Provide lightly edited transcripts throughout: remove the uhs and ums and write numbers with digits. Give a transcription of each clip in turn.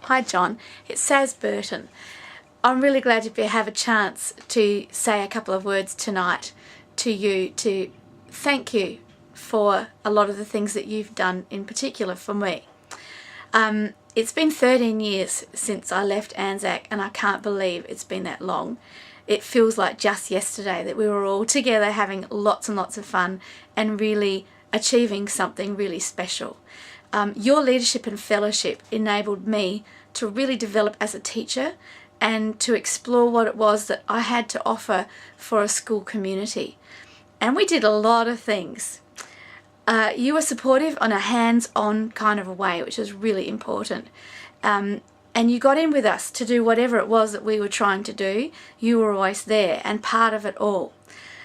Hi John, it's Saz Burton. I'm really glad to have a chance to say a couple of words tonight to you to thank you for a lot of the things that you've done, in particular for me. It's been 13 years since I left Anzac and I can't believe it's been that long. It feels like just yesterday that we were all together having lots and lots of fun and really achieving something really special. Your leadership and fellowship enabled me to really develop as a teacher and to explore what it was that I had to offer for a school community. And we did a lot of things. You were supportive on a hands-on kind of a way, which is really important. And you got in with us to do whatever it was that we were trying to do. You were always there and part of it all.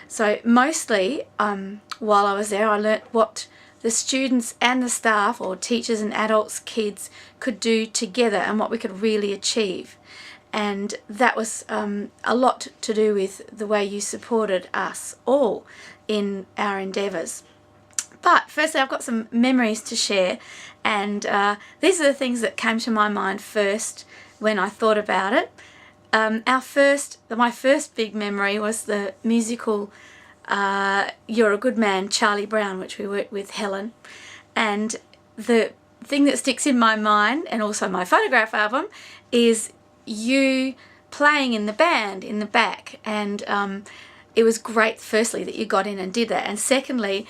So mostly while I was there, I learnt what the students and the staff, or teachers and adults, kids, could do together and what we could really achieve. And that was a lot to do with the way you supported us all in our endeavours. But firstly, I've got some memories to share, and these are the things that came to my mind first when I thought about it. My first big memory was the musical You're a Good Man, Charlie Brown, which we worked with Helen. And the thing that sticks in my mind, and also my photograph album, is you playing in the band in the back. And it was great, firstly, that you got in and did that. And secondly,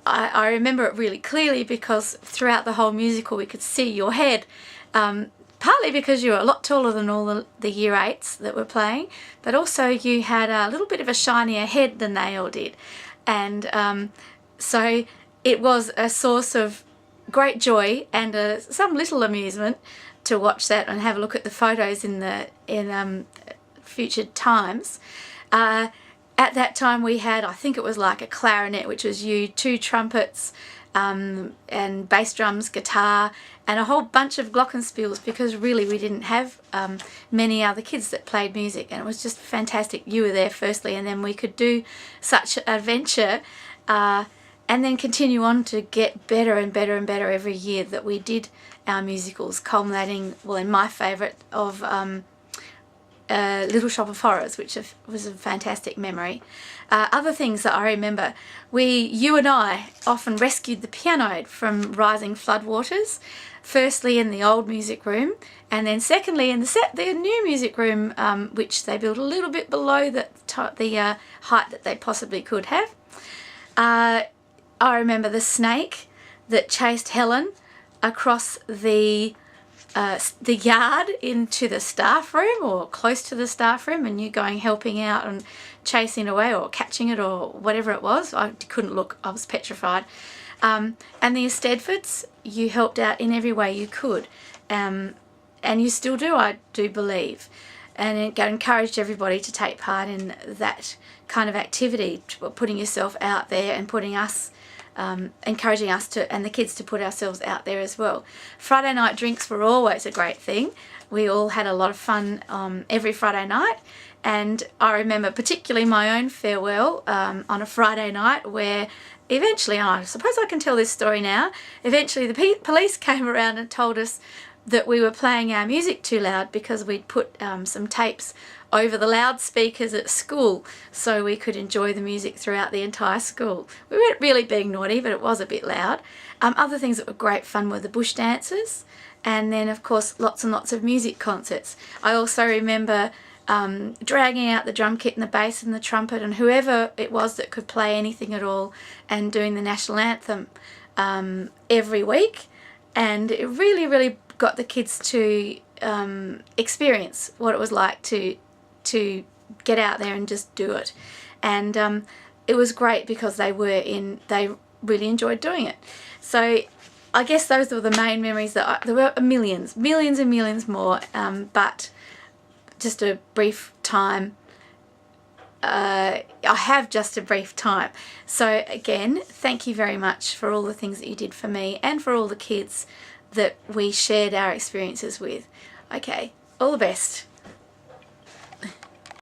I remember it really clearly because throughout the whole musical we could see your head. Partly because you were a lot taller than all the year 8s that were playing, but also you had a little bit of a shinier head than they all did. And so it was a source of great joy and some little amusement to watch that and have a look at the photos in future times. At that time we had, I think it was like a clarinet, which was you, 2 trumpets, and bass drums, guitar, and a whole bunch of glockenspiels, because really we didn't have many other kids that played music, and it was just fantastic. You were there firstly, and then we could do such an adventure and then continue on to get better and better and better every year that we did our musicals, culminating, well, in my favourite of Little Shop of Horrors, which was a fantastic memory. Other things that I remember, you and I often rescued the piano from rising floodwaters, firstly in the old music room, and then secondly in the new music room, which they built a little bit below the height that they possibly could have. I remember the snake that chased Helen across the yard into the staff room, or close to the staff room, and you going helping out and chasing away or catching it or whatever it was. I couldn't look, I was petrified. And the Estedfords, you helped out in every way you could, and you still do, I do believe, and it encouraged everybody to take part in that kind of activity, putting yourself out there and putting us encouraging us to, and the kids, to put ourselves out there as well. Friday night drinks were always a great thing. We all had a lot of fun every Friday night, and I remember particularly my own farewell on a Friday night where eventually, and I suppose I can tell this story now, eventually the police came around and told us that we were playing our music too loud because we'd put some tapes over the loudspeakers at school so we could enjoy the music throughout the entire school. We weren't really being naughty, but it was a bit loud. Other things that were great fun were the bush dances, and then of course lots and lots of music concerts. I also remember dragging out the drum kit and the bass and the trumpet and whoever it was that could play anything at all, and doing the national anthem every week, and it really got the kids to experience what it was like to get out there and just do it. And it was great because they really enjoyed doing it. So I guess those were the main memories. There were millions and millions more, but just a brief time. I have just a brief time. So again, thank you very much for all the things that you did for me and for all the kids that we shared our experiences with. Okay, all the best.